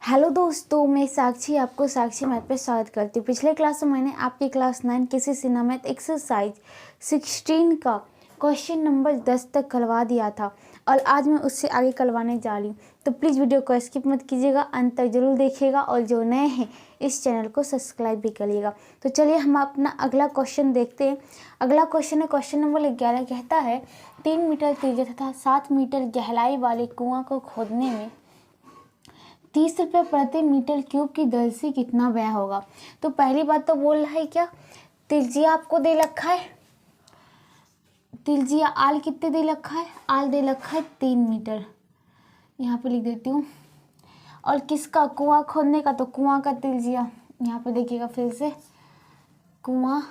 Hello दोस्तों, मैं साक्षी आपको साक्षी मैथ पे स्वागत करती हूँ। पिछले क्लास में मैंने आपकी क्लास 9 किसी सीना मैथ एक्सरसाइज 16 का क्वेश्चन नंबर 10 तक करवा दिया था और आज मैं उससे आगे करवाने जा रही हूँ। तो प्लीज़ वीडियो को स्किप मत कीजिएगा, अंत तक जरूर देखिएगा और जो नए हैं इस चैनल को सब्सक्राइब भी करिएगा। तो चलिए हम अपना अगला क्वेश्चन देखते हैं। अगला क्वेश्चन है क्वेश्चन नंबर 11। कहता है 3 मीटर त्रिज्या तथा 7 मीटर गहराई वाले कुआं को खोदने में 30 रुपये प्रति मीटर क्यूब की दर से कितना व्यय होगा। तो पहली बात तो बोल रहा है क्या, त्रिज्या आपको दे रखा है, त्रिज्या आल कितने दे रखा है, आल दे रखा है 3 मीटर, यहाँ पे लिख देती हूँ। और किसका, कुआं खोदने का, तो कुआं का त्रिज्या यहाँ पे देखिएगा फिर से, कुआं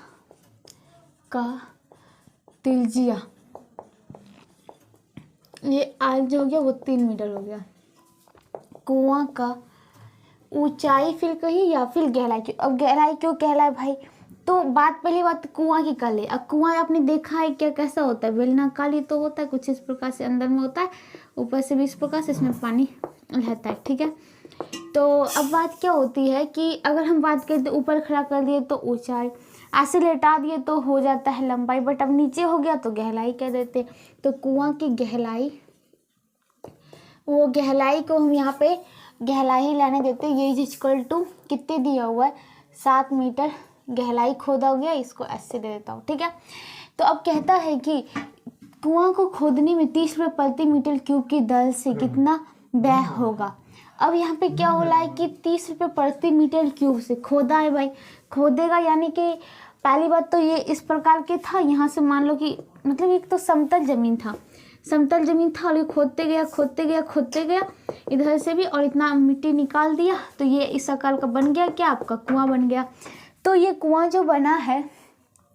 का त्रिज्या ये आल जो हो गया वो 3 मीटर हो गया। कुआं का ऊंचाई फिर कही या फिर गहराई क्यों, अब गहराई क्यों कहलाए भाई, तो पहली बात कुआं की कर ले। अब कुआं आपने देखा है क्या कैसा होता है, बेलनाकारी तो होता है कुछ इस प्रकार से, अंदर में होता है, ऊपर से भी इस प्रकार से इसमें पानी रहता है, ठीक है। तो अब बात क्या होती है कि अगर हम बात करें तो ऊपर खड़ा कर दिए तो ऊंचाई, ऐसे लेटा दिए तो हो जाता है लंबाई, बट अब नीचे हो गया तो गहराई कह देते। तो कुआं की गहराई, वो गहराई को हम यहाँ पे गहराई लाने देते हैं, ये इज इक्वल टू कितने दिया हुआ है 7 मीटर गहराई खोदा हो गया, इसको ऐसे दे देता हूँ, ठीक है। तो अब कहता है कि कुआं को खोदने में 30 रुपये प्रति मीटर क्यूब की दर से कितना व्यय होगा। अब यहाँ पे क्या हो रहा है कि 30 रुपये प्रति मीटर क्यूब से खोदा है भाई, खोदेगा यानी कि पहली बात तो ये इस प्रकार के था, यहाँ से मान लो कि मतलब एक तो समतल जमीन था, समतल जमीन था और ये खोदते गया खोदते गया खोदते गया इधर से भी, और इतना मिट्टी निकाल दिया तो ये इस आकार का बन गया, क्या आपका कुआं बन गया। तो ये कुआं जो बना है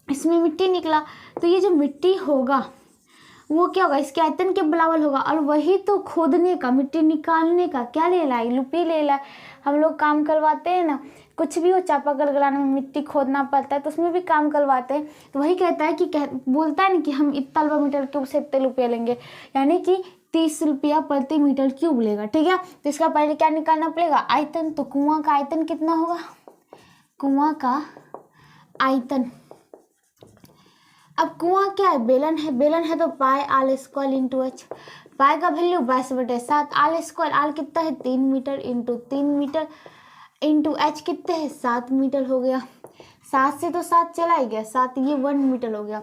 इसमें मिट्टी निकला, तो ये जो मिट्टी होगा वो क्या होगा, इसके आयतन के बराबर होगा। और वही तो खोदने का, मिट्टी निकालने का क्या ले ला है, लुपी ले ला है। हम लोग काम करवाते हैं ना, कुछ भी हो, चापाकल गलाने में मिट्टी खोदना पड़ता है तो उसमें भी काम करवाते हैं। तो वही कहता है कि बोलता है ना कि हम इतना मीटर क्यूब से इतने रुपये लेंगे, यानी कि 30 रुपया प्रति मीटर क्यूब लेगा, ठीक है। तो इसका पहले क्या निकालना पड़ेगा, आयतन। तो कुआं का आयतन कितना होगा, कुआं का आयतन, अब कुआं क्या है, बेलन है, बेलन है तो pi r square into h, pi का वैल्यू 22/7, आल स्क्वायर, आल कितना है 3 metre into 3 metre into h कितने है 7 मीटर हो गया। 7 से तो 7 चला ही गया, 7 ये 1 मीटर हो गया।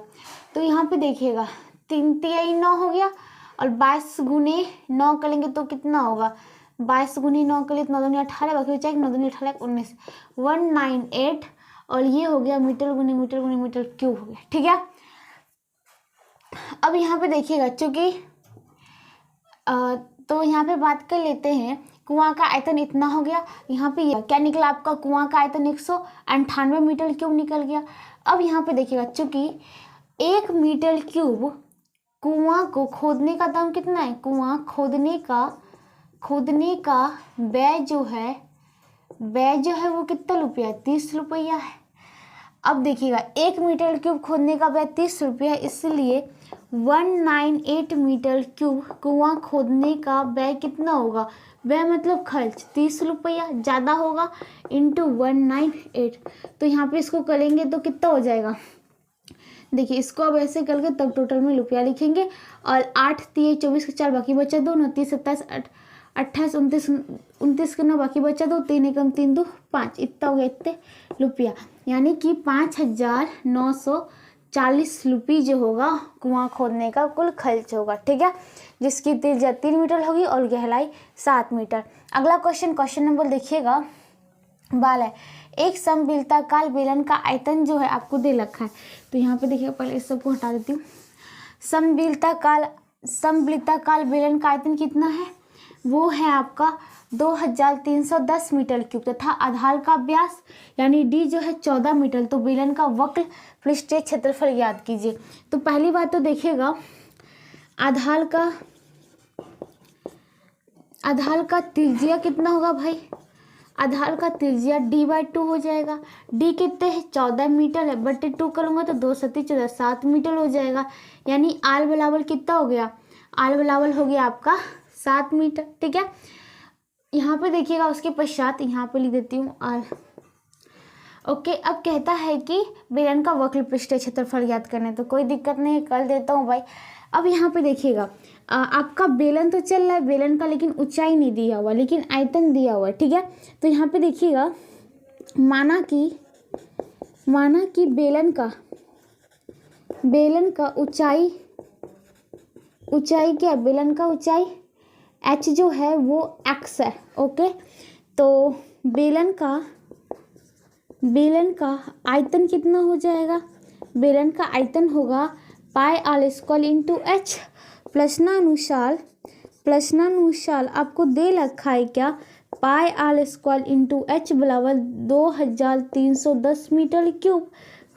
तो यहाँ पे देखिएगा 3 3 9 हो गया, और 22 गुने 9 करेंगे तो कितना होगा, 22 गुने 9 के लिए 9 दूनी 18, बाकी बचा 9 दूनी 18 19, 198, और ये हो गया मीटर गुने मीटर क्यूब हो गया, ठीक है। अब यहाँ पे देखिएगा चूंकि तो यहाँ पे बात कर लेते हैं, कुआं का आयतन इतना हो गया, यहाँ पे क्या निकला आपका, कुआं का आयतन 198 मीटर क्यूब निकल गया। अब यहाँ पे देखिएगा चूंकि 1 मीटर क्यूब कुआं को खोदने का दाम कितना है, कुआं खोदने का व्यय जो है वो कितना रुपया, 30 रुपया है। अब देखिएगा 1 मीटर क्यूब खोदने का व्यय 30 रुपया है, इसलिए 198 मीटर क्यूब कुआं खोदने का व्यय कितना होगा, व्यय मतलब खर्च 30 रुपया ज़्यादा होगा इंटू 198। तो यहाँ पे इसको करेंगे तो कितना हो जाएगा, देखिए इसको अब ऐसे करके तब टोटल में रुपया लिखेंगे, और 8 3 24 के 4 बाकी बचा 2, 29 27 28 29 के 9 बाकी बचा 2, 3 एकम 3 2 5, इतना हो गया इतने रुपया, यानी कि 5940 रुपये जो होगा कुआं खोदने का कुल खर्च होगा, ठीक है, जिसकी त्रिज्या 3 मीटर होगी और गहराई 7 मीटर। अगला क्वेश्चन नंबर देखिएगा, बाल है एक समविलताकार बेलन का आयतन जो है आपको दे रखा है। तो यहाँ पे देखिए पहले इस सबको हटा देती हूँ। समविलताकार बेलन का आयतन कितना है, वो है आपका 2310 मीटर क्यूब तथा आधार का व्यास यानी डी जो है 14 मीटर। तो बेलन का वक्र पृष्ठीय क्षेत्रफल याद कीजिए। तो पहली बात तो देखिएगा आधार का त्रिज्या कितना होगा भाई, आधार का त्रिज्या d/2 हो जाएगा। d कितने है 14 मीटर है, बटे 2 करूँगा तो 2 7 14 7 मीटर हो जाएगा, यानी आल बराबर कितना हो गया, आल बराबर हो गया आपका 7 मीटर, ठीक है। यहाँ पे देखिएगा, उसके पश्चात यहाँ पे लिख देती हूँ आर। ओके, अब कहता है कि बेलन का वक्र पृष्ठीय क्षेत्रफल ज्ञात करने, तो कोई दिक्कत नहीं है, कर देता हूँ भाई। अब यहाँ पे देखिएगा, आपका बेलन तो चल रहा है बेलन का, लेकिन ऊंचाई नहीं दिया हुआ, लेकिन आयतन दिया हुआ है, ठीक है। तो यहाँ पे देखिएगा, माना कि बेलन का ऊंचाई क्या है, बेलन का ऊंचाई h जो है वो x है। ओके, तो बेलन का आयतन कितना हो जाएगा, बेलन का आयतन होगा pi r square into h. प्रश्नानुसार आपको दे रखा है क्या, pi r square into h बराबर 2310 मीटर क्यूब।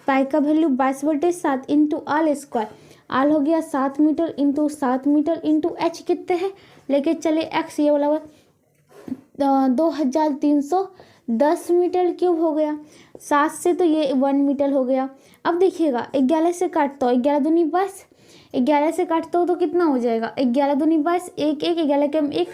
पाई का value 22/7 into r square, r हो गया 7 metre into 7 metre into h कितने हैं, लेके चले एक्स, ये बराबर 2310 मीटर क्यूब हो गया। 7 से तो ये 1 मीटर हो गया। अब देखिएगा 11 से काटता हूँ, 11 दूनी 22, 11 से काटता हूँ तो कितना हो जाएगा, 11 दूनी 22, 1 1, 11 के 1,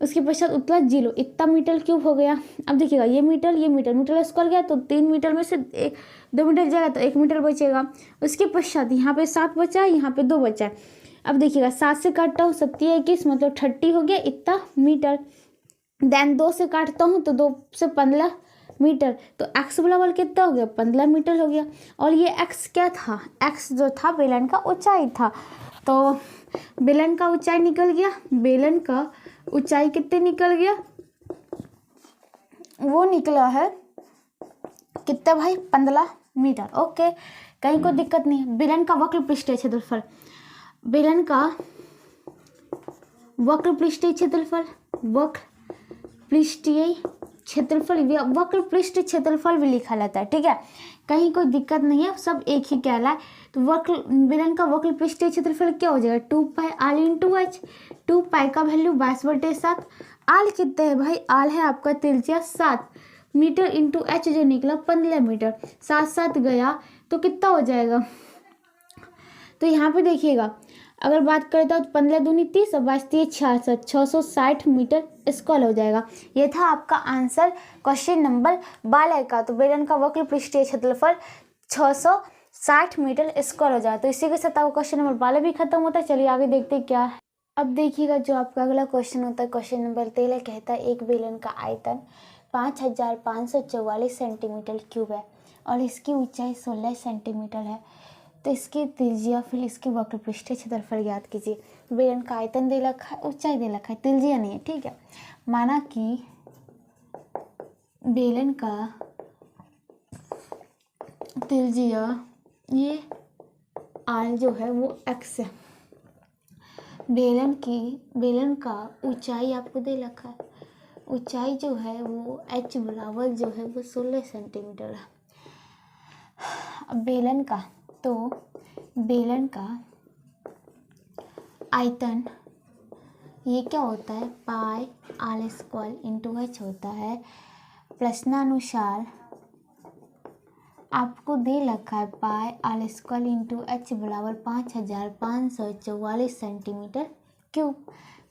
उसके पश्चात उतला 0, इतना मीटर क्यूब हो गया। अब देखिएगा ये मीटर स्क्वायर गया, तो 3 मीटर में से 2 मीटर जाएगा तो 1 मीटर बचेगा। उसके पश्चात यहाँ पे 7 बचा है, यहाँ पे 2 बचा है। अब देखिएगा 7 से काटता हूँ 7 21, मतलब 30 हो गया इतना मीटर। देन 2 से काटता हूँ तो 2 से 15 मीटर, तो x बराबर कितना हो गया, 15 मीटर हो गया। और ये x क्या था, x जो था बेलन का ऊंचाई था। तो बेलन का ऊंचाई निकल गया, बेलन का ऊंचाई कितने निकल गया, वो निकला है कितना भाई, 15 मीटर। ओके, कहीं कोई दिक्कत नहीं है। बेलन का वक्र पृष्ठीय क्षेत्रफल, बेलन का वक्र पृष्ठीय क्षेत्रफल, वक्र पृष्ठ क्षेत्रफल भी लिखा जाता है, ठीक है, कहीं कोई दिक्कत नहीं है, सब एक ही कहला है। तो बेलन का वक्र पृष्ठीय क्षेत्रफल क्या हो जाएगा, 2 पाई आल इंटू एच। 2 पाई का वैल्यू 22/7, आल कितने है भाई, आल है आपका त्रिज्या 7 मीटर इंटू एच जो निकला 15 मीटर। 7 गया तो कितना हो जाएगा, तो यहाँ पे देखिएगा अगर बात करता हूँ तो 15 दूनी 30 और 22 66, 660 मीटर स्क्वायर हो जाएगा। ये था आपका आंसर क्वेश्चन नंबर 12 का। तो बेलन का वक्र पृष्ठीय क्षेत्रफल 660 मीटर स्क्वायर हो जाएगा। तो इसी के साथ आपका क्वेश्चन नंबर 12 भी खत्म होता है। चलिए आगे देखते हैं क्या है। अब देखिएगा जो आपका अगला क्वेश्चन होता है, क्वेश्चन नंबर 13 कहता है एक बेलन का आयतन 5544 सेंटीमीटर क्यूब है और इसकी ऊंचाई 16 सेंटीमीटर है, तो इसकी त्रिज्या फिर इसके वक्र पृष्ठीय क्षेत्रफल ज्ञात कीजिए। बेलन का आयतन दे रखा है, ऊंचाई दे रखा है, त्रिज्या नहीं है, ठीक है। माना कि बेलन का त्रिज्या ये आर जो है वो x है, बेलन का ऊंचाई आपको दे रखा है, ऊंचाई जो है वो h बराबर जो है वो 16 सेंटीमीटर है। अब बेलन का आयतन ये क्या होता है, pi r square into h होता है। प्रश्नानुसार आपको दे रखा है pi r square into h बराबर 5544 सेंटीमीटर क्यूब।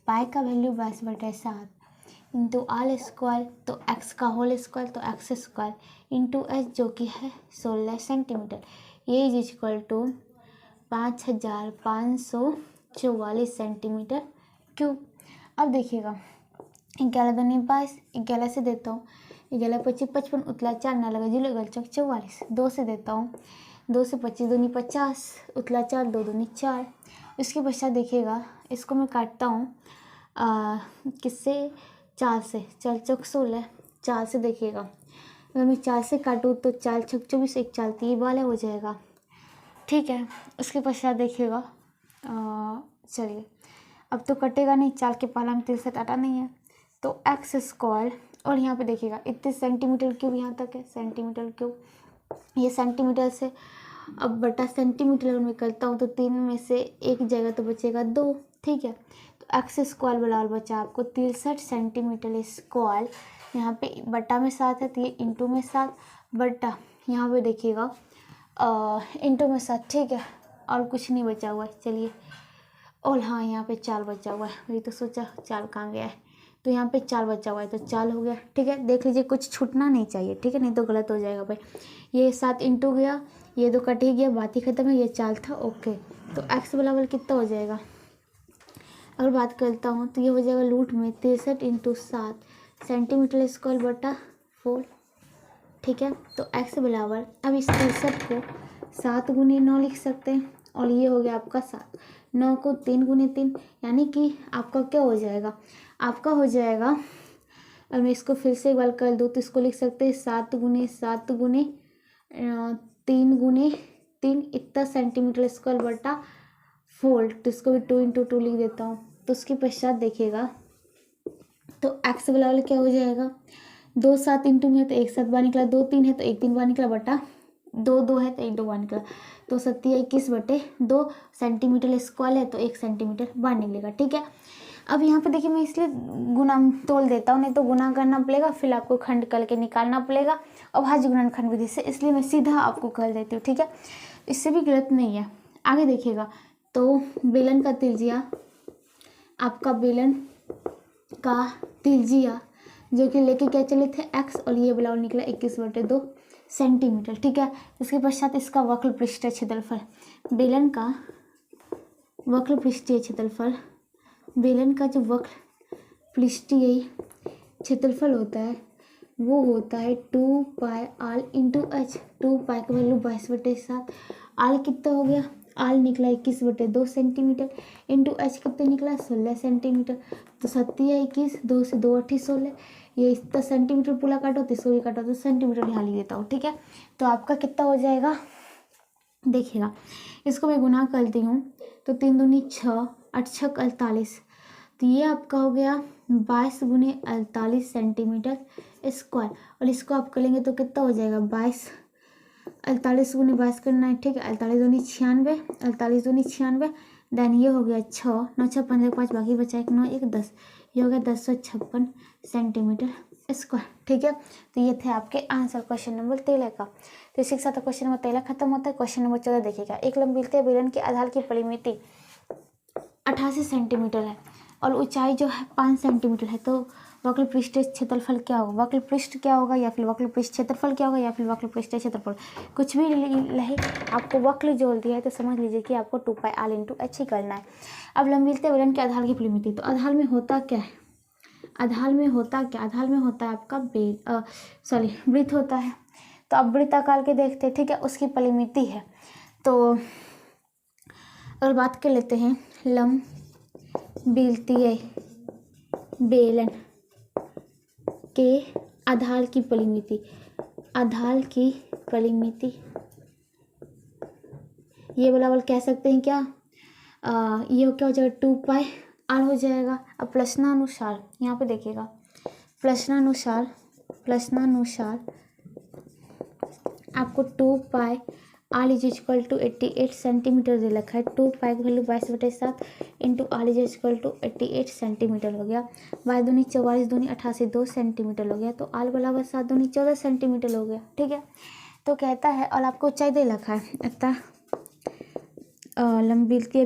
पाई का वैल्यू 22/7 इंटू आल स्क्वायर तो एक्स का होल स्क्वायर तो एक्स स्क्वायर इंटू एच जो कि है 16 सेंटीमीटर, ये is equal to 5544 centimetre cube. अब देखिएगा 11 दूनी 22, 11 से देता हूँ, 11 25 55, उतला 4 ना लगा 0 गल चौक 44, 2 से देता हूँ, 2 से 25 दूनी 50, उतला 4 2 दूनी 4। उसके पश्चात देखिएगा इसको मैं काटता हूँ किससे, 4 से, 4 चौक 16, 4 से देखिएगा अगर मैं 4 से काटूँ तो 4 छक 24, 1 4 3 वाले हो जाएगा, ठीक है। उसके पश्चात देखिएगा चलिए अब तो कटेगा नहीं, 4 के पाला में 3 से काटा नहीं है, तो एक्स स्क्वायर और यहाँ पे देखिएगा इतने सेंटीमीटर क्यूब यहाँ तक है, सेंटीमीटर क्यूब, ये सेंटीमीटर से अब बटा सेंटीमीटर अगर मैं करता हूँ तो 3 में से 1 जगह तो बचेगा 2, ठीक है। तो एक्स स्क्वायर बराबर बचा आपको 63 सेंटीमीटर स्क्वायर, यहाँ पे बटा में 7 है तो ये इंटू में 7 बटा यहाँ पे देखिएगा इंटू में 7, ठीक है, और कुछ नहीं बचा हुआ है। चलिए और हाँ यहाँ पे 4 बचा हुआ है, वही तो सोचा 4 कहाँ गया है, तो यहाँ पे 4 बचा हुआ है तो 4 हो गया। ठीक है, देख लीजिए कुछ छूटना नहीं चाहिए, ठीक है, नहीं तो गलत हो जाएगा भाई। ये 7 इंटू गया, ये 2 कट ही गया, बात ही खत्म है, ये 4 था। ओके, तो x बराबर कितना हो जाएगा, अगर बात करता हूँ तो ये हो जाएगा रूट में 63 इंटू 7 सेंटीमीटर स्क्वायर बटा 4। ठीक है, तो x बराबर, अब इस 63 को 7 गुने 9 लिख सकते हैं, और ये हो गया आपका 7। 9 को 3 गुने 3, यानी कि आपका क्या हो जाएगा, आपका हो जाएगा, अब मैं इसको फिर से एक बार कर दूँ तो इसको लिख सकते हैं 7 गुने 7 गुने 3 गुने 3 इतना सेंटीमीटर स्क्वायर बटा 4। तो इसको भी 2 इंटू 2 लिख देता हूँ। तो उसके पश्चात देखिएगा तो x बराबर क्या हो जाएगा, 2 7 इंटू में है तो 1 7 बार निकला, 2 3 है तो 1 3 बार निकला, बटा 2 2 है तो 1 2 बार निकला, तो 7 21 बटे 2 सेंटीमीटर स्क्वायर है तो 1 सेंटीमीटर बार निकलेगा। ठीक है, अब यहाँ पे देखिए मैं इसलिए गुना तोल देता हूँ, नहीं तो गुना करना पड़ेगा, फिर आपको खंड करके निकालना पड़ेगा अभाज्य गुणनखंड विधि से, इसलिए मैं सीधा आपको कर देती हूँ। ठीक है, इससे भी गलत नहीं है। आगे देखिएगा तो बेलन का त्रिज्या, आपका बेलन का त्रिज्या जो कि लेके क्या चले थे x, और ये बराबर निकला 21/2 सेंटीमीटर। ठीक है, इसके पश्चात इसका वक्र पृष्ठीय क्षेत्रफल, बेलन का वक्र पृष्ठीय क्षेत्रफल, बेलन का जो वक्र पृष्ठीय क्षेत्रफल होता है वो होता है 2 पाई आल इंटू एच। 2 पाई का वैल्यू 22/7, आल कितना हो गया, आल निकला 21/2 सेंटीमीटर, इंटू एच कितना निकला 16 सेंटीमीटर। तो 7 या 21, 2 से 2 8 16, ये इतना सेंटीमीटर पूरा काटो तो इसको भी काटो तो सेंटीमीटर यहाँ लिख देता हूँ। ठीक है, तो आपका कितना हो जाएगा, देखिएगा इसको मैं गुना करती हूँ तो 3 दूनी 6, 8 6 48, तो ये आपका हो गया 22 गुने 48 सेंटीमीटर स्क्वायर, और इसको आप करेंगे तो कितना हो जाएगा 22, 48 गुने 22 करना है। ठीक है, 48 दूनी 96, 48 दूनी 96, देन ये हो गया 6 9 6 15 5, बाकी बचा 1 9 1 10, ये हो गया 1056 सेंटीमीटर स्क्वायर। ठीक है, तो ये थे आपके आंसर क्वेश्चन नंबर 13 का। तो इसी के साथ क्वेश्चन नंबर 13 खत्म होता है। क्वेश्चन नंबर 14 देखिएगा, एक लंबीलते बेलन के आधार की परिमिति 88 सेंटीमीटर है और ऊंचाई जो है 5 सेंटीमीटर है, तो वक्र पृष्ठ क्षेत्रफल क्या होगा, वक्र पृष्ठ क्या होगा, या फिर वक्र पृष्ठ क्षेत्रफल क्या होगा, या फिर वक्र पृष्ठ क्षेत्रफल, कुछ भी रहे, आपको वक्र जोड़ दिया है तो समझ लीजिए कि आपको 2 पाई आल इंटू एच ही करना है। अब लंबीलते बेलन के आधार की परिमिति, तो आधार में होता क्या है, आधार में होता क्या, आधार में होता है आपका वृत्त होता है। तो अब वृत्त आकार के देखते हैं। ठीक है, उसकी परिमिति है, तो अगर बात कर लेते हैं लंबीलतीय बेलन के आधार की परिमिति, आधार की परिमिति ये बराबर कह सकते हैं क्या, ये क्या हो जाएगा 2 पाई आर हो जाएगा। अब प्रश्नानुसार यहाँ पे देखिएगा, प्रश्नानुसार आपको 2 pi r is equal to 88 centimetre दे रखा है। 2 पाई की value 22/7 into r is equal to 88 centimetre हो गया, 22 दूनी 44 दूनी 88 2 सेंटीमीटर हो गया, तो आर बराबर 7 दूनी 14 सेंटीमीटर हो गया। ठीक है, तो कहता है और आपको ऊंचाई दे रखा है, इतना लंबीलतीय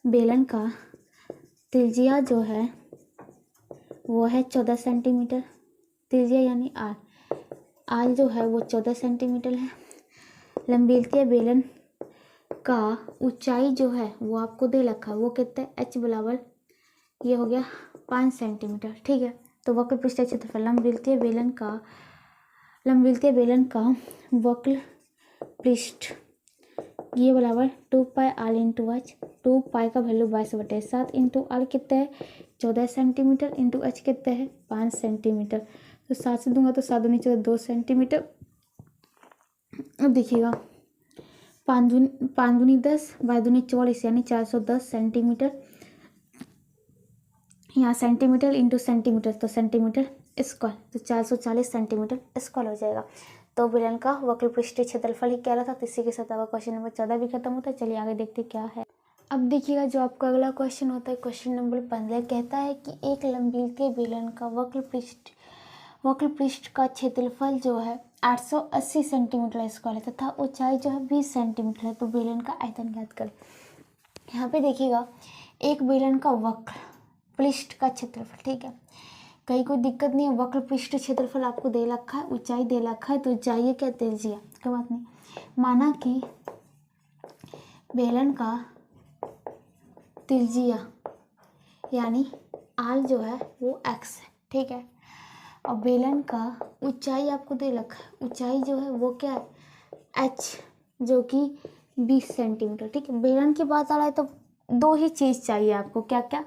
बेलन का त्रिज्या जो है वो है 14 सेंटीमीटर, त्रिज्या यानी आर, आर जो है वो 14 सेंटीमीटर है। लंबीलतीय बेलन का ऊंचाई जो है वो आपको दे रखा है, वो कितना है, एच बराबर ये हो गया 5 सेंटीमीटर। ठीक है, तो वक्र पृष्ठ क्षेत्रफल लंबीलतीय बेलन का वक्र पृष्ठ ये बराबर 2 pi are into H. 2 pi का वैल्यू 22/7 इंटू आर कितना है 14 सेंटीमीटर, इंटू एच कितना है 5 सेंटीमीटर। तो 7 से दूंगा तो 7 दूनी 14 2 सेंटीमीटर। अब देखिएगा 5 दूनी 10, 22 दूनी 44 यानी 410 सेंटीमीटर, यहाँ सेंटीमीटर इंटू सेंटीमीटर तो सेंटीमीटर स्क्वायर, तो 440 सेंटीमीटर स्क्वायर हो जाएगा। तो बेलन का वक्र पृष्ठीय क्षेत्रफल ही कह रहा था। तो इसी के साथ आपका क्वेश्चन नंबर 14 भी खत्म होता है। चलिए आगे देखते क्या है। अब देखिएगा जो आपका अगला क्वेश्चन होता है क्वेश्चन नंबर 15, कहता है कि एक लंबीलतीय बेलन का वक्र पृष्ठ का क्षेत्रफल जो है 880 सेंटीमीटर स्क्वायर है तथा ऊंचाई जो है 20 सेंटीमीटर है, तो बेलन का आयतन ज्ञात करें। यहाँ पे देखिएगा एक बेलन का वक्र पृष्ठ का क्षेत्रफल, ठीक है। कहीं कोई दिक्कत नहीं है, वक्र पृष्ठ क्षेत्रफल आपको दे रखा है, ऊंचाई दे रखा है, तो ऊंचाई क्या त्रिज्या, कोई बात नहीं। माना कि बेलन का त्रिज्या यानी आल जो है वो x है, ठीक है। और बेलन का ऊंचाई आपको दे रखा है, ऊंचाई जो है वो क्या है h, जो कि 20 सेंटीमीटर, ठीक है। बेलन की बात आ रहा है तो दो ही चीज़ चाहिए आपको, क्या क्या,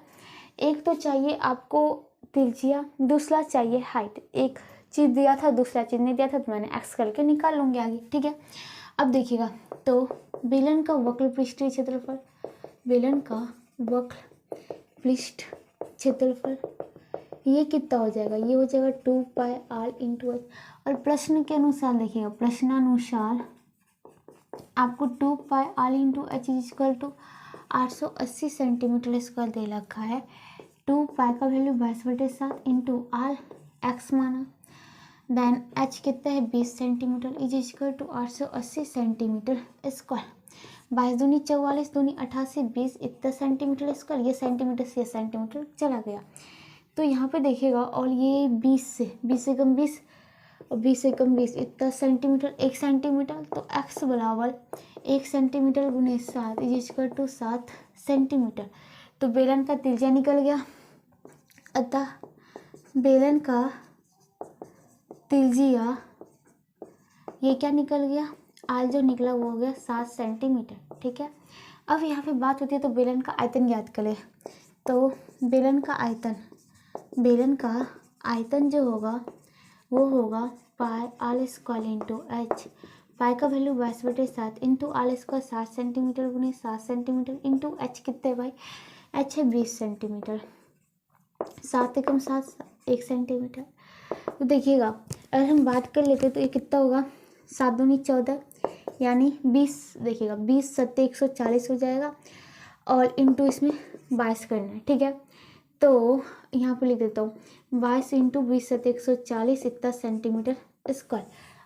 एक तो चाहिए आपको त्रिज्या, दूसरा चाहिए हाइट। एक चीज़ दिया था, दूसरा चीज़ नहीं दिया था, तो मैंने x करके निकाल लूँगी आगे, ठीक है। अब देखिएगा, तो बेलन का वक्र पृष्ठीय क्षेत्रफल, बेलन का वक्र पृष्ठ क्षेत्रफल ये कितना हो जाएगा, ये हो जाएगा 2πr इंटू एच। और प्रश्न के अनुसार देखिएगा, प्रश्नानुसार आपको 2πr into h equal to 880 centimetre square दे रखा है। 2π का वैल्यू 22/7 इंटू आर एक्स माना, देन एच कितना है 20 centimetre is equal to 880 centimetre square. 22 दूनी 44, दूनी 88, 20 इतना सेंटीमीटर स्क्वायर, ये सेंटीमीटर से सेंटीमीटर चला गया। तो यहाँ पे देखिएगा, और ये 20 से कम 20 और 20 से कम 20 इतना सेंटीमीटर, 1 सेंटीमीटर, तो x बराबर 1 सेंटीमीटर गुने 7 इज इक्वल टू 7 सेंटीमीटर। तो बेलन का त्रिज्या निकल गया, अतः बेलन का त्रिज्या ये क्या निकल गया, आल जो निकला वो हो गया 7 सेंटीमीटर, ठीक है। अब यहाँ पे बात होती है तो बेलन का आयतन ज्ञात करें। तो बेलन का आयतन जो होगा वो होगा pi r square into h. Pi का value 22/7 into r square 7 centimetre गुने 7 सेंटीमीटर इंटू एच कितने भाई, एच है 20 सेंटीमीटर, 7 एकम 7 1 सेंटीमीटर। तो देखिएगा, अगर हम बात कर लेते तो ये कितना होगा, 7 दूनी 14 यानी 20, देखिएगा 20 7 140 हो जाएगा, और इंटू इसमें 22 करना है, ठीक है। तो यहाँ पे लिख देता हूँ 22 इंटू 20 7 140 इतना सेंटीमीटर स्क्वायर।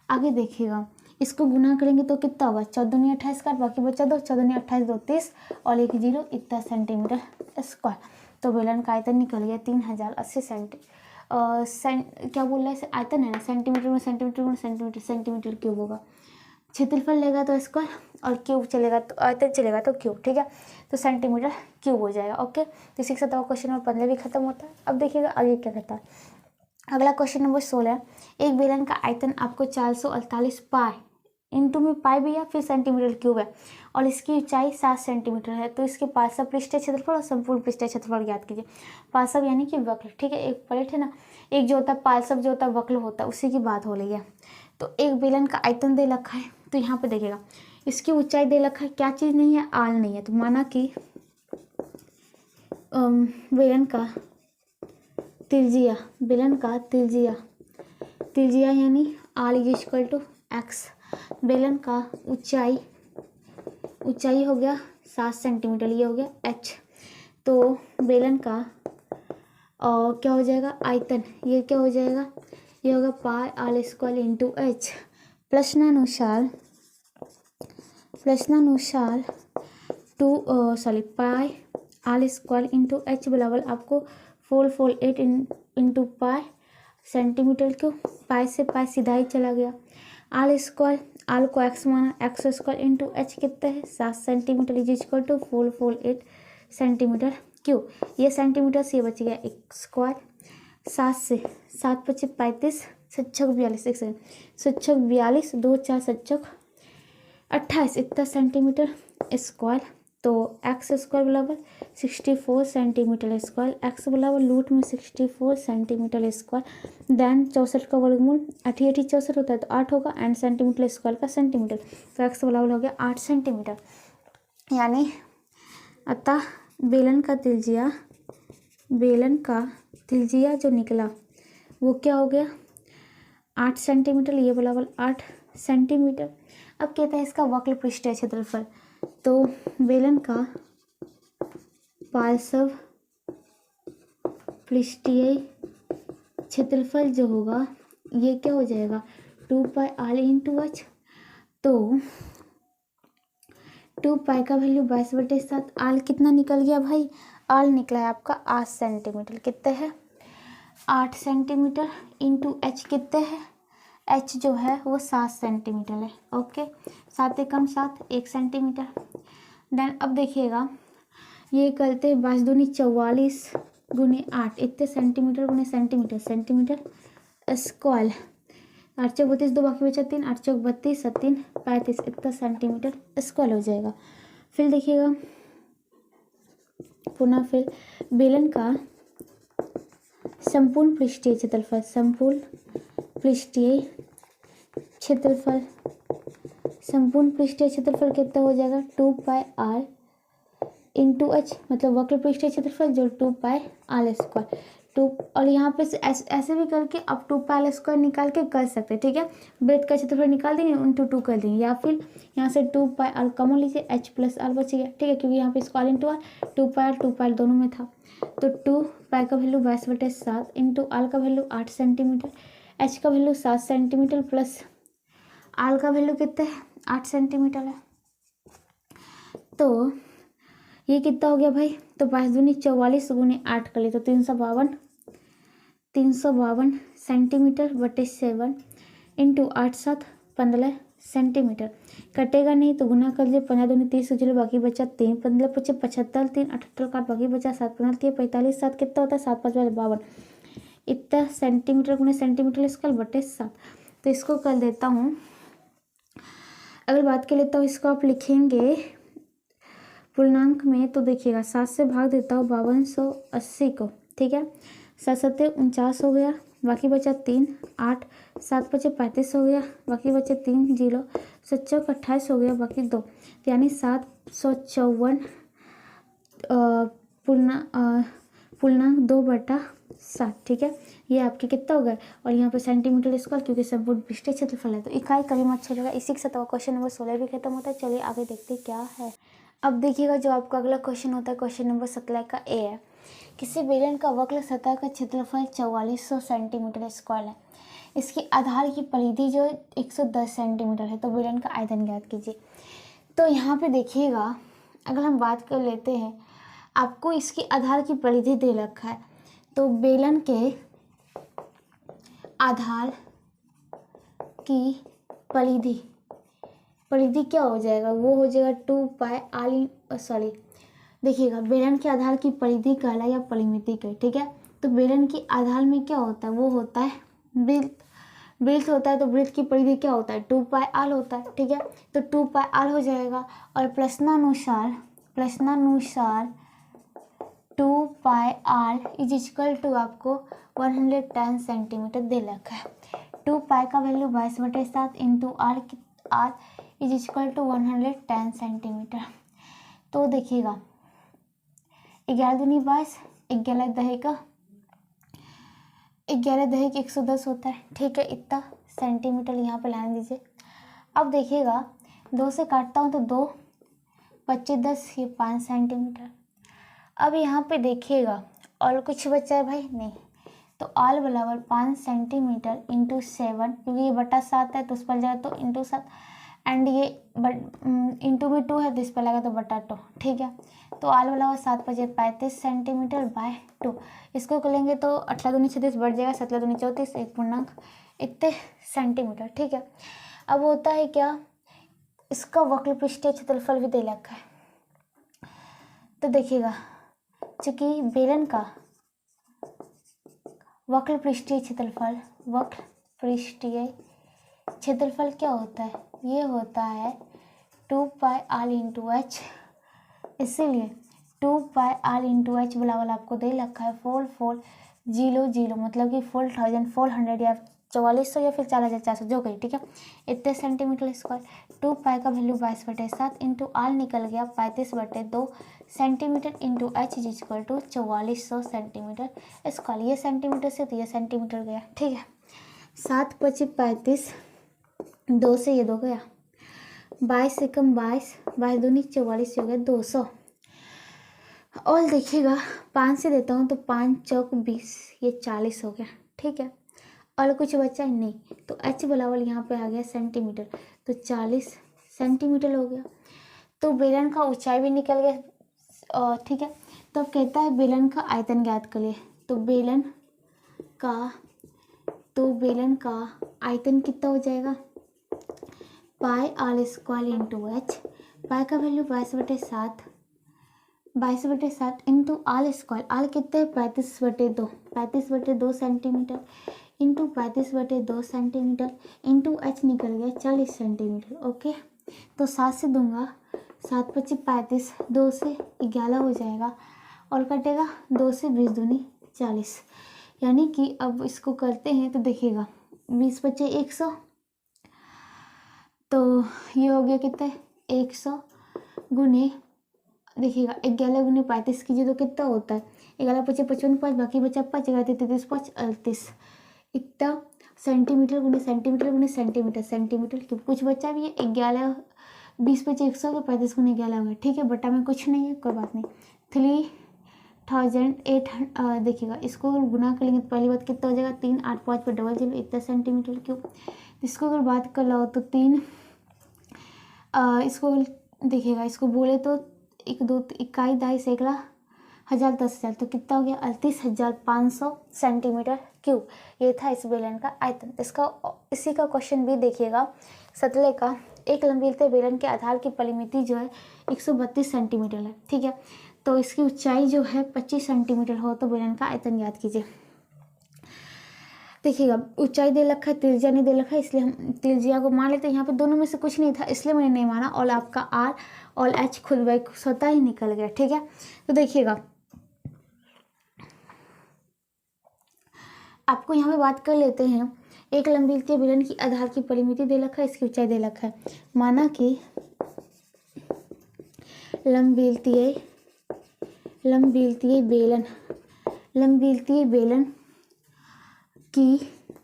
आगे देखिएगा, इसको गुना करेंगे तो कितना होगा, 14 दूनी 28 का, बाकी बचा 2, 14 दूनी 28 2 30 और 1 0 इतना सेंटीमीटर स्क्वायर। तो बेलन का आयतन निकल गया 3080 क्या बोल रहा है, आयतन है ना, सेंटीमीटर में सेंटीमीटर में सेंटीमीटर, सेंटीमीटर क्यूब होगा। क्षेत्रफल लेगा तो स्क्वायर और क्यूब चलेगा तो आयतन चलेगा तो क्यूब, ठीक है। तो सेंटीमीटर क्यूब हो जाएगा, ओके। तो इसी के साथ क्वेश्चन नंबर 15 भी खत्म होता है। अब देखिएगा आगे क्या कहता है। अगला क्वेश्चन नंबर 16, एक बेलन का आयतन आपको 448 पाई, इंटू में पाई भी है फिर सेंटीमीटर क्यूब है, और इसकी ऊंचाई 7 सेंटीमीटर है। तो इसके पार्श्व पृष्ठीय क्षेत्रफल और संपूर्ण पृष्ठीय क्षेत्रफल ज्ञात कीजिए। पार्श्व यानी कि वक्र, ठीक है। एक प्लेट है ना, एक जो होता है पार्श्व, जो होता है वक्र होता है, उसी की बात हो रही है। तो एक बेलन का आयतन दे रखा है, तो यहाँ पे देखिएगा इसकी ऊंचाई दे रखा है, क्या चीज़ नहीं है, आल नहीं है। तो माना कि बेलन का त्रिज्या, बेलन का त्रिज्या यानी r is equal to x. बेलन का ऊंचाई हो गया 7 सेंटीमीटर, ये हो गया एच। तो बेलन का क्या हो जाएगा, आयतन, ये क्या हो जाएगा, ये होगा pi r square into h. प्रश्नानुसार पाई आल स्क्वायर इंटू एच बराबर आपको 448 इंटू पाई सेंटीमीटर क्यूब। पाई से पाई सीधा ही चला गया। आल स्क्वायर, आल को एक्स माना, एक्स स्क्वायर इंटू एच कितना है 7 centimetre is equal to 448 centimetre cube. ये सेंटीमीटर से ये बच गया एक स्क्वायर, 7 से 7 पच्चीस 35 सच्चक 42, एक सेकेंड, सच्चक 42 2 4 सच्चक 28 इतना सेंटीमीटर स्क्वायर। तो एक्स स्क्वायर बराबर 64 सेंटीमीटर स्क्वायर, एक्स बराबर रूट में 64 सेंटीमीटर स्क्वायर, देन 64 का वर्गमूल 8 64 होता है तो 8 होगा, एंड सेंटीमीटर स्क्वायर का सेंटीमीटर, तो एक्स बराबर हो गया 8 सेंटीमीटर। यानी अतः बेलन का त्रिज्या जो निकला वो क्या हो गया 8 सेंटीमीटर, ये बराबर 8 सेंटीमीटर। अब कहता है इसका वक्र पृष्ठीय क्षेत्रफल। तो बेलन का पार्श्व पृष्ठीय क्षेत्रफल जो होगा ये क्या हो जाएगा 2π आल इंटू एच। तो 2π का वैल्यू 22/7, आल कितना निकल गया भाई, आल निकला है आपका 8 सेंटीमीटर। कितने है 8 सेंटीमीटर इंटू एच कितने है, एच जो है वो 7 सेंटीमीटर है। ओके 7 एकम 7 1 सेंटीमीटर। देन अब देखिएगा ये करते हैं 22 दूनी 44 गुने 8 इतने सेंटीमीटर गुने सेंटीमीटर, सेंटीमीटर स्क्वायर। 8 चौक 32 2 बाकी बचा 3, 8 चौक 32 3 35 इतना सेंटीमीटर स्क्वायर हो जाएगा। फिर देखिएगा पुनः फिर बेलन का संपूर्ण पृष्ठीय क्षेत्रफल, संपूर्ण पृष्ठीय क्षेत्रफल, संपूर्ण पृष्ठीय क्षेत्रफल कितना हो जाएगा 2 पाई आर इंटू एच, मतलब वक्र पृष्ठीय क्षेत्रफल जो 2 पाई आर स्क्वायर। 2 और यहाँ पे ऐसे भी करके आप 2 पाई आर स्क्वायर निकाल के कर सकते हैं। ठीक है वृत्त का क्षेत्रफल निकाल देंगे इंटू 2 कर देंगे, या फिर यहाँ से 2 पाई आर कॉमन लीजिए, एच प्लस आर बच गया। ठीक है क्योंकि यहाँ पे square into r 2 pi r दोनों में था। तो 2 पाई का वैल्यू 22/7 इंटू आर का वैल्यू 8 सेंटीमीटर, एच का वैल्यू 7 सेंटीमीटर प्लस आर का वैल्यू कितना है 8 सेंटीमीटर है। तो ये कितना हो गया भाई, तो 22 दूनी 44 गुने 8 कर लिए तो 352 सेंटीमीटर बटे 7 इंटू 8 7 15 सेंटीमीटर। कटेगा नहीं तो गुना कर लीजिए, 15 दूनी 30 चलो बाकी बचा 3, 15 पचे 75 3 78 काट बाकी बचा 7 15 3 45 7 कितना होता है 7 5 52 इतना सेंटीमीटर गुने सेंटीमीटर स्क्वायर बटे 7। तो इसको कर देता हूँ, अगर बात कर लेता हूँ इसको आप लिखेंगे पूर्णांक में तो देखिएगा 7 से भाग देता हूँ 5280 को। ठीक है 7 7 49 हो गया, बाकी बचा 3 8 7 5 35 हो गया, बाकी बचे 3 0 7 चौक 28 हो गया, बाकी 2 यानी 754 पूर्णांक 2/7। ठीक है ये आपके कितना होगा, और यहाँ पे सेंटीमीटर स्क्वायर क्योंकि संपूर्ण पृष्ठीय क्षेत्रफल है। तो इकाई कभी मत छोड़ेगा। इसी के साथ क्वेश्चन नंबर 16 भी खत्म होता है। चलिए आगे देखते हैं क्या है। अब देखिएगा जो आपका अगला क्वेश्चन होता है क्वेश्चन नंबर 17 का ए है। किसी बेलन का वक्र सतह का क्षेत्रफल 4400 सेंटीमीटर स्क्वायर है। इसकी आधार की परिधि जो 110 सेंटीमीटर है। तो बेलन का आयतन ज्ञात कीजिए। तो यहाँ पे देखिएगा अगर हम बात कर लेते हैं, आपको इसकी आधार की परिधि दे रखा है। तो बेलन के आधार की परिधि क्या हो जाएगा, वो हो जाएगा 2 पाई आर देखिएगा बेलन के आधार की परिधि कहला या परिमिति कहे। ठीक है तो बेलन की आधार में क्या होता है, वो होता है वृत्त होता है। तो वृत्त की परिधि क्या होता है 2 पाई आर होता है। ठीक है तो 2 पाई आर हो जाएगा, और प्रश्नानुसार 2 pi r is equal to आपको 110 सेंटीमीटर दे रखा है। 2 पाई का value 22/7 into r is equal to 110 centimetre. तो देखिएगा 11 दूनी 22 11 दहेक 110 होता है। ठीक है इतना सेंटीमीटर यहाँ पे लाइन दीजिए। अब देखिएगा 2 से काटता हूँ तो 2 25 10 ये 5 सेंटीमीटर। अब यहाँ पे देखिएगा और कुछ बचा है भाई नहीं, तो आल बराबर 5 सेंटीमीटर इंटू 7 क्योंकि ये बटा 7 है तो उस पर जाए तो इंटू 7 एंड ये इंटू भी 2 है तो इस पर लगा तो बटा 2। ठीक है तो आल बराबर 7 5 35 सेंटीमीटर बाय 2। इसको करेंगे तो 18 दूनी 36 बढ़ जाएगा, 17 दूनी 34 एक पूर्णांक इतने सेंटीमीटर। ठीक है अब होता है क्या, इसका वक्र पृष्ठीय क्षेत्रफल भी दे रखा है। तो देखिएगा चूंकि बेलन का वक्र पृष्ठीय क्षेत्रफल क्या होता है, ये होता है 2 पाई आर इंटू एच। इसीलिए 2 पाई आर इंटू एच बराबर आपको दे रखा है 4400 मतलब कि 4400 या 4400 या फिर 4400 जो कहीं। ठीक है इतने सेंटीमीटर स्क्वायर। 2 पाई का वैल्यू 22/7 इंटू आर निकल गया 35/2 centimetre into h is equal to 4400 centimetre square. ये सेंटीमीटर से तो ये सेंटीमीटर गया। ठीक है 7 5 35 2 से ये 2 गया, 22 से कम 22 दूनी 44 हो गया 200। और देखिएगा 5 से देता हूँ तो 5 चौक 20 ये 40 हो गया। ठीक है और कुछ बचा नहीं, तो एच बराबर यहाँ पे आ गया सेंटीमीटर तो 40 सेंटीमीटर हो गया। तो बेलन का ऊंचाई भी निकल गया। ठीक है तो अब कहता है बेलन का आयतन ज्ञात करिए। तो बेलन का आयतन कितना हो जाएगा, pi r square into h. Pi का value 22/7, 22/7 into r square. R कितना है 35/2, 35/2 centimetre into 35/2 centimetre into h निकल गया 40 सेंटीमीटर। ओके, तो 7 से दूंगा, 7 × 25 35, 2 से 11 हो जाएगा और कटेगा 2 से 20 दूनी 40। यानी कि अब इसको करते हैं तो देखिएगा 20 × 25 100, तो ये हो गया कितना है 100 गुने, देखिएगा 11 गुने 35 कीजिए तो कितना होता है 11 × 25 55, 5 बाकी बचा 5, 11 33 5 38, इतना सेंटीमीटर गुने सेंटीमीटर गुने सेंटीमीटर, सेंटीमीटर क्यूब। कुछ बचा भी है 11, 20 × 25 100 35 गुने 11 हो गया। ठीक है, बटा में कुछ नहीं है, कोई बात नहीं। 3800, देखिएगा इसको गुना करेंगे तो पहली बात कितना हो जाएगा 3 8 5 पर डबल 0 इतना सेंटीमीटर क्यूब। इसको अगर बात कर लो तो 3, इसको देखिएगा इसको बोले तो 1 2 इकाई 2 सैकड़ा 1000 10,000, तो कितना हो गया 38,500 सेंटीमीटर क्यूब। ये था इस बेलन का आयतन। इसी का क्वेश्चन भी देखिएगा 17 का। एक लंबीलते बेलन के आधार की परिमिति जो है 132 सेंटीमीटर है। ठीक है, तो इसकी ऊंचाई जो है 25 सेंटीमीटर हो तो बेलन का आयतन याद कीजिए। देखिएगा ऊंचाई दे रखा है, त्रिज्या नहीं दे रखा है, इसलिए हम त्रिज्या को मान लेते हैं। यहाँ पे दोनों में से कुछ नहीं था इसलिए मैंने नहीं माना, और आपका आर और एच खुद ब स्वतः ही निकल गया। ठीक है, तो देखिएगा आपको यहाँ पे बात कर लेते हैं। एक लंबीलते बेलन की आधार की परिमिति दे रखा है, इसकी ऊंचाई दे रखा है। माना कि लंबीलतीय बेलन की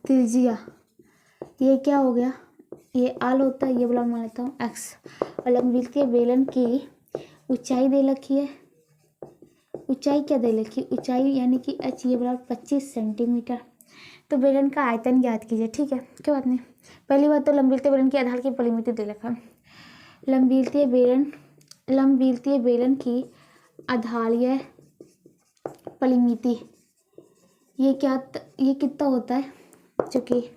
त्रिज्या, ये क्या हो गया, ये आल होता है, ये वाला मान लेता हूँ एक्स। और लंबीलतीय बेलन की ऊंचाई दे रखी है, ऊंचाई क्या दे रखी है, ऊंचाई यानी कि एच, ये बराबर 25 सेंटीमीटर। तो बेलन का आयतन ज्ञात कीजिए। ठीक है, कोई बात नहीं। पहली बात तो लंबीलतीय बेलन की आधार की परिमिति दे रखा है। लंबीलतीय बेलन की आधारीय परिमिति, ये कितना होता है, चूँकि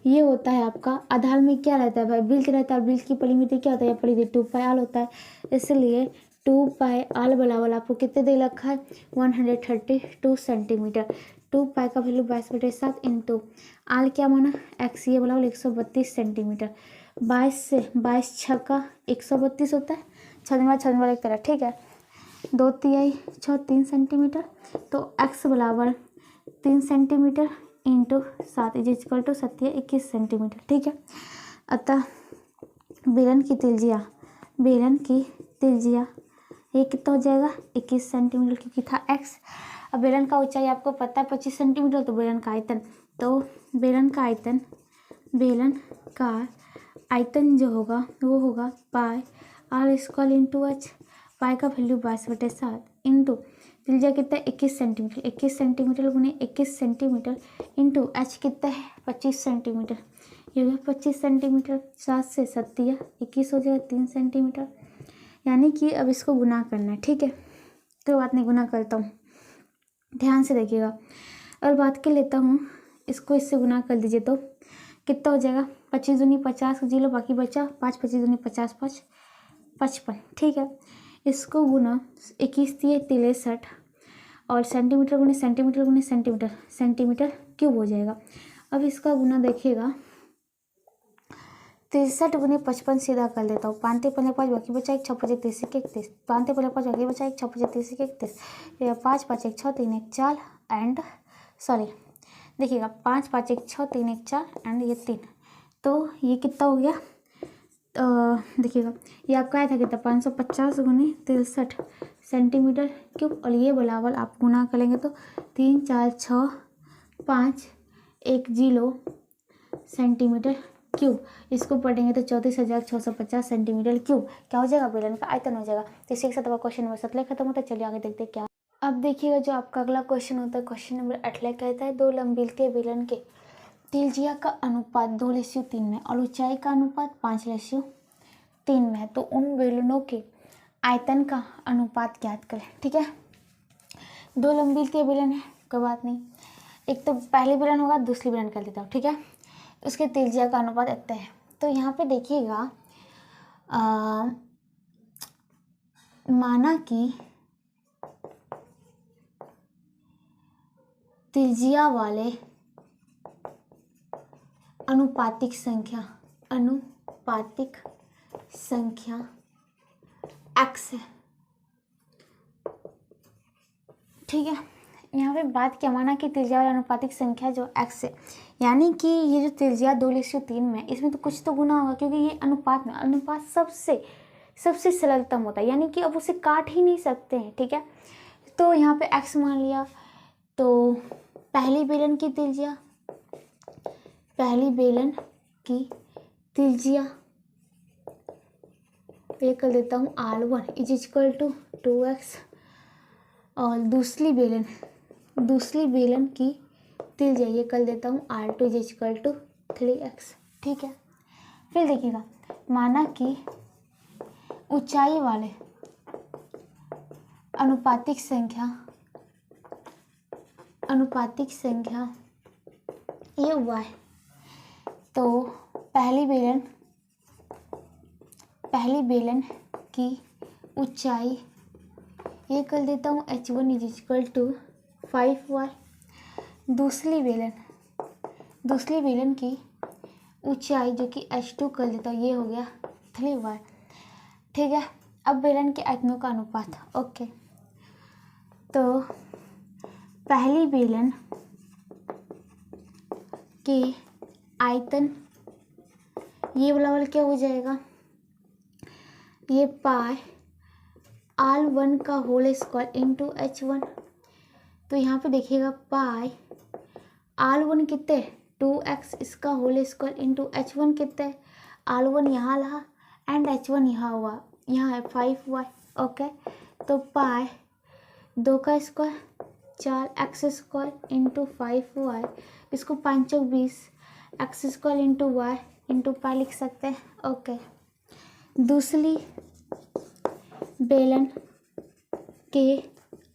ये होता है आपका आधार में क्या रहता है भाई, बिल्त रहता है। बिल्त की परिमिति क्या होता है, परिमिति 2 पाई आल होता है, इसलिए 2 पाई आल बराबर आपको कितने दे रखा है 132 सेंटीमीटर। 2 पाई का वैल्यू 22/7 इंटू आल क्या माना एक्स, ये बराबर 132 सेंटीमीटर। 22 से 22 6 का 132 होता है, 6 एक तरह। ठीक है, 2 तिहाई 6 3 सेंटीमीटर, तो एक्स बराबर 3 centimetre into 7 is equal to 21 centimetre. ठीक है, अतः बेलन की त्रिज्या ये कितना हो जाएगा 21 सेंटीमीटर, क्योंकि था एक्स। अब बेलन का ऊंचाई आपको पता है 25 सेंटीमीटर, तो बेलन का आयतन जो होगा वो होगा पाई r square into h. Pi का वैल्यू 22/7 इंटू त्रिज्या कितना है 21 सेंटीमीटर, 21 सेंटीमीटर गुने 21 सेंटीमीटर इंटू एच कितना है 25 सेंटीमीटर, ये होगा 25 सेंटीमीटर। 7 से 7 21 हो जाएगा 3 सेंटीमीटर। यानी कि अब इसको गुना करना है। ठीक है, तो बात नहीं, गुना करता हूँ, ध्यान से देखिएगा। और बात कर लेता हूँ, इसको इससे गुना कर दीजिए तो कितना हो जाएगा 25 दूनी 50 जीरो, बाकी बचा 5 25 दूनी 50 5 55। ठीक है, इसको गुना 21 63 और सेंटीमीटर गुने सेंटीमीटर गुने सेंटीमीटर, सेंटीमीटर क्यूब हो जाएगा। अब इसका गुना देखिएगा 63 गुने 55 सीधा कर लेता हूँ। 5 पहले 5 बाकी बचा 1 6 5 30 31, 5 पहले 5 बाकी बचा 1 6 5 30 31, 5 5 1 6 3 1 4 एंड सॉरी देखिएगा 5 5 1 6 3 1 4 एंड ये 3, तो ये कितना हो गया, देखिएगा ये आपका आया था कितना 550 गुने 63 सेंटीमीटर क्यूब, और ये बराबर आप गुना करेंगे तो 3 4 6 5 1 0 सेंटीमीटर क्यूब। इसको पढ़ेंगे तो 34,650 सेंटीमीटर क्यूब क्या हो जाएगा, बेलन का आयतन हो जाएगा। तो इसी के साथ क्वेश्चन नंबर 17 खत्म होता है। चलिए आगे देखते हैं क्या। अब देखिएगा जो आपका अगला क्वेश्चन होता है, क्वेश्चन नंबर 18 कहता है 2 लंबीलतीय बेलन के त्रिज्या का अनुपात 2:3 में और ऊंचाई का अनुपात 5:3 में है, तो उन बेलनों के आयतन का अनुपात ज्ञात करें। ठीक है, दो लंबी के बेलन है, कोई बात नहीं। एक तो पहली बेलन होगा, दूसरी बेलन कर देता हूँ, ठीक है। उसके त्रिज्या का अनुपात इतना है। तो यहाँ पे देखिएगा, माना कि त्रिज्या वाले अनुपातिक संख्या x है, ठीक है। यहाँ पे बात क्या, माना कि त्रिज्या वाला अनुपातिक संख्या जो x है, यानी कि ये जो त्रिज्या 2:3 में, इसमें तो कुछ तो गुना होगा, क्योंकि ये अनुपात में, अनुपात सबसे सरलतम होता है, यानी कि अब उसे काट ही नहीं सकते हैं, ठीक है। तो यहाँ पे x मान लिया, तो पहली बेलन की त्रिज्या ये कर देता हूँ R1 = 2x, और दूसरी बेलन की त्रिज्या ये कर देता हूँ R2 = 3x, ठीक है। फिर देखिएगा, माना कि ऊंचाई वाले अनुपातिक संख्या ये y, तो पहली बेलन की ऊंचाई ये कर देता हूँ h1 = 5y, दूसरी बेलन की ऊंचाई जो कि h2 कर देता हूँ, ये हो गया 3y, ठीक है। अब बेलन के आयतनों का अनुपात, ओके। तो पहली बेलन के आयतन, ये वाला क्या हो जाएगा, ये पाई R1 का होल स्क्वायर इंटू h1। तो यहाँ पे देखिएगा, पाई R1 कितने 2x, इसका होल स्क्वायर इंटू h1 कितने, R1 यहाँ रहा एंड h1 यहाँ हुआ, यहाँ है 5y, ओके। तो पाई 2 का स्क्वायर 4x² इंटू 5y, इसको 5 चौक 20, x² into y into pi लिख सकते हैं, ओके। दूसरी बेलन के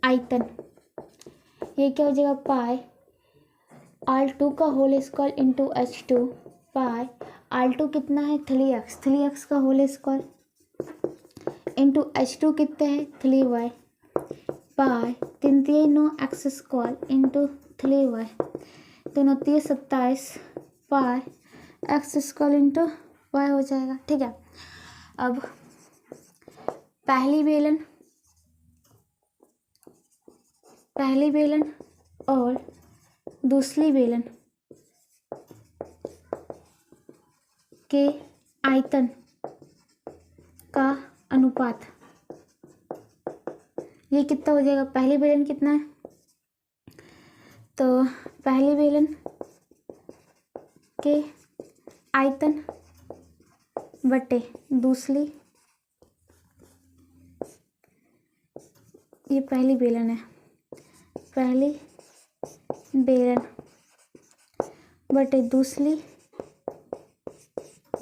आयतन ये क्या हो जाएगा, पाई R2 का होल स्क्वायर इंटू h2, पाई R2 कितना है 3x का होल स्क्वायर इंटू h2 कितने हैं 3y, पाई 3 3 9 x² इंटू 3y, 2 3 27, पाई x² इंटू y हो जाएगा, ठीक है। अब पहली बेलन और दूसरी बेलन के आयतन का अनुपात ये कितना हो जाएगा, पहली बेलन कितना है, तो पहली बेलन के आयतन बटे दूसरी, ये पहली बेलन है, पहली बेलन बटे दूसरी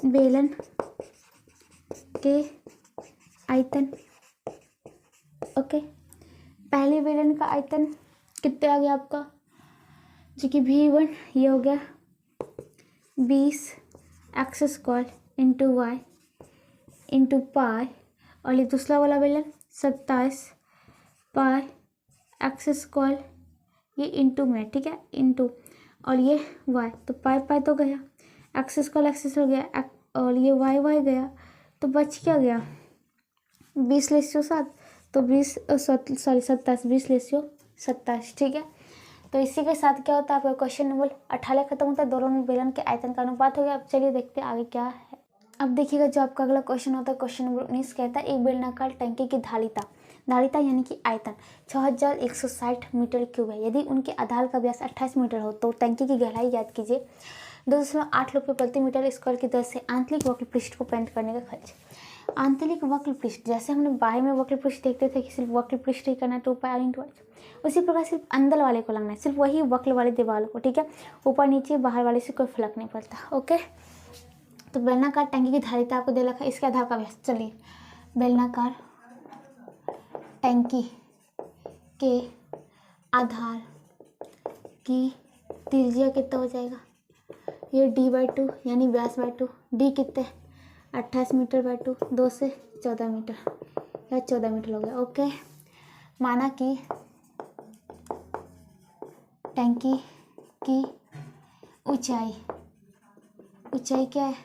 बेलन के आयतन, ओके। पहली बेलन का आयतन कितने आ गया आपका, जो कि V1 ये हो गया 20x² into y into pi, और ये दूसरा वाला बेलन 27 पाई x² ये इंटू में, ठीक है, इंटू, और ये y, तो पाई तो गया, x² हो गया, और ये y गया, तो बच क्या गया 20:7, तो 20:27, ठीक है। तो इसी के साथ क्या होता है, आपका क्वेश्चन नंबर 18 खत्म होता है, दोनों बेलन के आयतन का अनुपात हो गया। अब चलिए देखते हैं आगे क्या है। अब देखिएगा, जो आपका अगला क्वेश्चन होता है, क्वेश्चन नंबर 19 कहता है, एक बेलनाकार टंकी की धारिता यानी कि आयतन 6160 मीटर क्यूब है। यदि उनके आधार का व्यास 28 मीटर हो तो टंकी की गहराई याद कीजिए। 2.8 रुपये प्रति मीटर स्क्वायर की दर से आंतरिक वक्र पृष्ठ को पेंट करने का खर्च। आंतरिक वक्र पृष्ठ, जैसे हमने बाहर में वक्र पृष्ठ देखते थे कि सिर्फ वक्र पृष्ठ ही करना है 2πr × h, उसी प्रकार सिर्फ अंदर वाले को लगना है, सिर्फ वही वक्र वाली दीवारों को, ठीक है। ऊपर नीचे बाहर वाले से कोई फर्क नहीं पड़ता, ओके। तो बेलनाकार टंकी की धारिता आपको दे रखा है, इसके आधार का व्यास। चलिए, बेलनाकार टंकी के आधार की त्रिज्या कितना हो जाएगा, ये d/2 यानी व्यास बाय 2, डी कितने 28 मीटर बाय 2, 2 से 14 मीटर या 14 मीटर हो गया। ओके, माना कि टैंकी की ऊंचाई क्या है,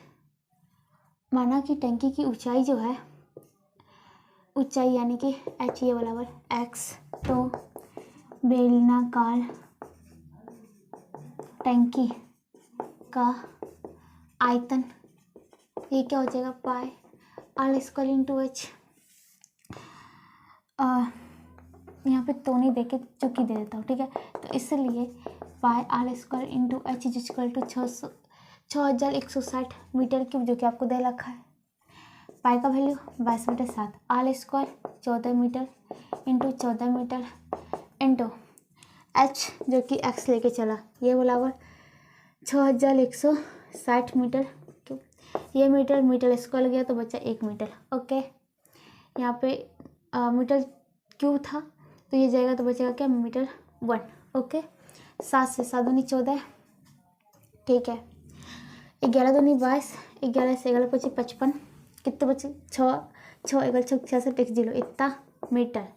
माना कि टैंकी की ऊंचाई जो है, ऊंचाई यानी कि एच ये बराबर एक्स, तो बेलनाकार टैंकी का आयतन ये क्या हो जाएगा, pi r square into H. यहाँ पे तो नहीं देके चुकी दे देता हूँ, ठीक है। तो इसलिए pi r square into h is equal to 6160 metre cube, जो कि आपको दे रखा है। पाई का value 22/7, r square 14 metre into 14 metre into h जो कि एक्स लेके चला, ये बराबर 6160 मीटर क्यूब। ये मीटर स्क्वायर गया तो बचा 1 मीटर। ओके, यहाँ पे मीटर क्यूब था तो ये जाएगा तो बचेगा क्या, मीटर 1। ओके, 7 से 7 दूनी 14, ठीक है। 11 दूनी 22, 11 से 11 पची 55, कितने बचे 6 11 6 66 1 0 इतना मीटर।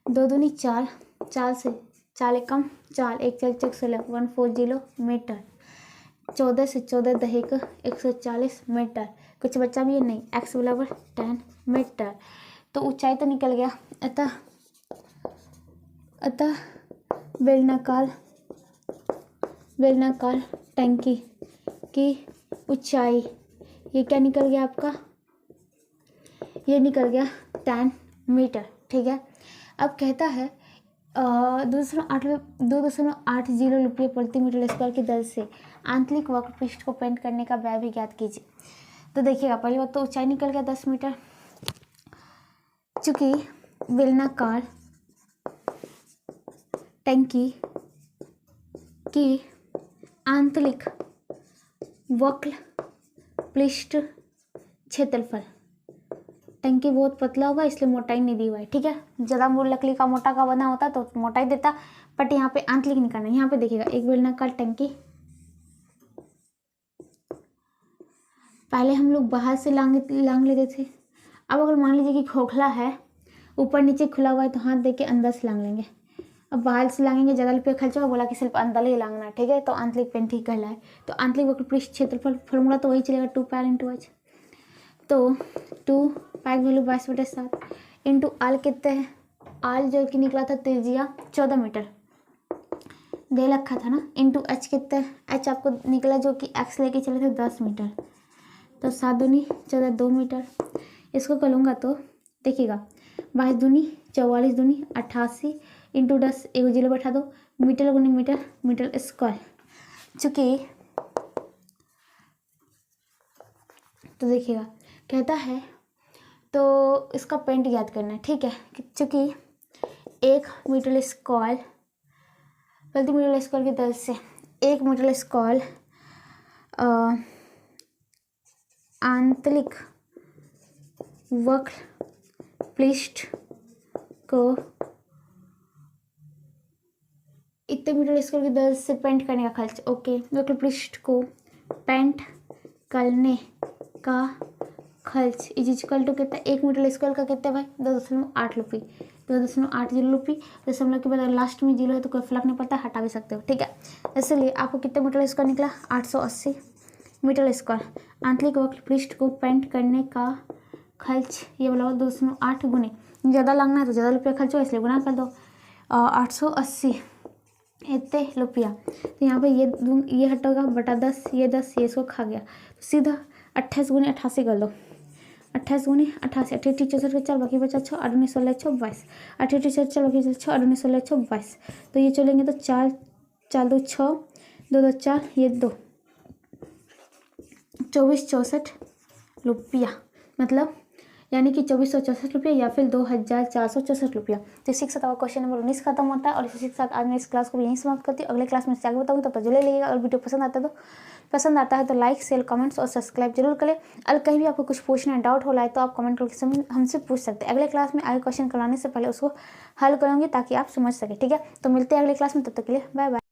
2 दूनी 4, 4 से 4 एक कम 4 1 4 6 16 140 मीटर। 14 से 14 दहे का 140 मीटर, कुछ बच्चा भी है नहीं, एक्स बराबर 10 मीटर। तो ऊंचाई तो निकल गया। अतः बेलनाकार टंकी की ऊंचाई ये क्या निकल गया आपका, ये निकल गया 10 मीटर, ठीक है। अब कहता है 2.80 रुपये प्रति मीटर स्क्वायर की दर से आंतरिक वक्रपृष्ठ को पेंट करने का व्यय भी ज्ञात कीजिए। तो देखिएगा, पहली बात तो ऊंचाई निकल गया 10 मीटर, चूंकि बेलनाकार टंकी की आंतरिक वक्रपृष्ठ क्षेत्रफल, टंकी बहुत पतला होगा इसलिए मोटाई नहीं दी हुआ है, ठीक है। ज़्यादा लकड़ी का मोटा का बना होता तो मोटाई देता, बट यहाँ पे आंतरिक निकालना है। यहाँ पे देखिएगा, एक बेलनाकार टंकी, पहले हम लोग बाहर से लांग लेते थे। अब अगर मान लीजिए कि खोखला है, ऊपर नीचे खुला हुआ है, तो हाथ दे के अंदर से लांग लेंगे। अब बाहर से लांगेंगे, ज़्यादा रुपये खर्च होगा, बोला कि सिर्फ अंदर ही लांगना है, ठीक है। तो आंतरिक पेंट ही कहलाए। तो आंतरिक वक्रपृष्ठ क्षेत्रफल फॉर्मूला तो वही चलेगा, 2 पाई इंटू एच। तो 2 पाई वैल्यू 22/7 इंटू आल कितने हैं, आल जो कि निकला था त्रिज्या 14 मीटर दे रखा था ना, इंटू एच कितने, एच आपको निकला जो कि एक्स लेके चले थे 10 मीटर, तो 7 दूनी 14 2 मीटर। इसको करूँगा तो देखिएगा, 22 दूनी 44 दूनी 88 इंटू 10, एक 0 बैठा दो, मीटर गुनी मीटर स्क्वायर। चूँकि तो देखिएगा कहता है, तो इसका पेंट याद करना है, ठीक है। चूँकि 1 मीटर स्क्वायर प्रति मीटर स्क्वायर की दर से 1 मीटर स्क्वायर आंतरिक वक्रपृष्ठ को इतने मीटर स्क्वायर की दर से पेंट करने का खर्च। ओके, वक्रपृष्ठ को पेंट करने का खर्च इज इक्वल टू कितना, 1 मीटर स्क्वायर का कितना भाई 2.8 रुपये, 2.80 रुपये। दशमलव के बाद लास्ट में 0 है तो कोई फर्क नहीं पड़ता, हटा भी सकते हो, ठीक है। इसलिए आपको कितने मीटर स्क्वायर निकला, 880 मीटर स्क्वायर। आंतरिक वक्रपृष्ठ को पेंट करने का खर्च ये बोला 2.8 गुने, ज़्यादा लगना है तो ज़्यादा रुपया खर्च हो, इसलिए गुना कर दो 880 इतने रुपया। तो यहाँ पे ये हटेगा बटा 10, ये 10 ये इसको खा गया, तो सीधा 28 गुने 88 कर लो, 28 गुने 88, 88 64 4 बाकी बचा 6 8 19 16 6 22, 88 64 बाकी 6 8 19 16 6 22। तो ये चलेंगे तो 4 4 2 6 2 2 4 ये 2 24 64 रुपया, मतलब यानी कि 2464 रुपये या फिर 2464 रुपया। तो इसी के साथ आपका क्वेश्चन नंबर 19 खत्म होता है और इसी के साथ आज मैं इस क्लास को यहीं समाप्त करती हूँ। अगले क्लास में आगे बताऊँगी, तब तक जल्दी लीजिएगा। और वीडियो पसंद आता है तो लाइक शेयर कमेंट्स और सब्सक्राइब जरूर करें। अगर कहीं भी आपको कुछ पूछना डाउट हो रहा है तो आप कमेंट करके हमसे पूछ सकते हैं। अगले क्लास में आगे क्वेश्चन करवाने से पहले उसको हल करूँगी ताकि आप समझ सकें। ठीक है, तो मिलते हैं अगले क्लास में, तब तक के लिए बाय बाय।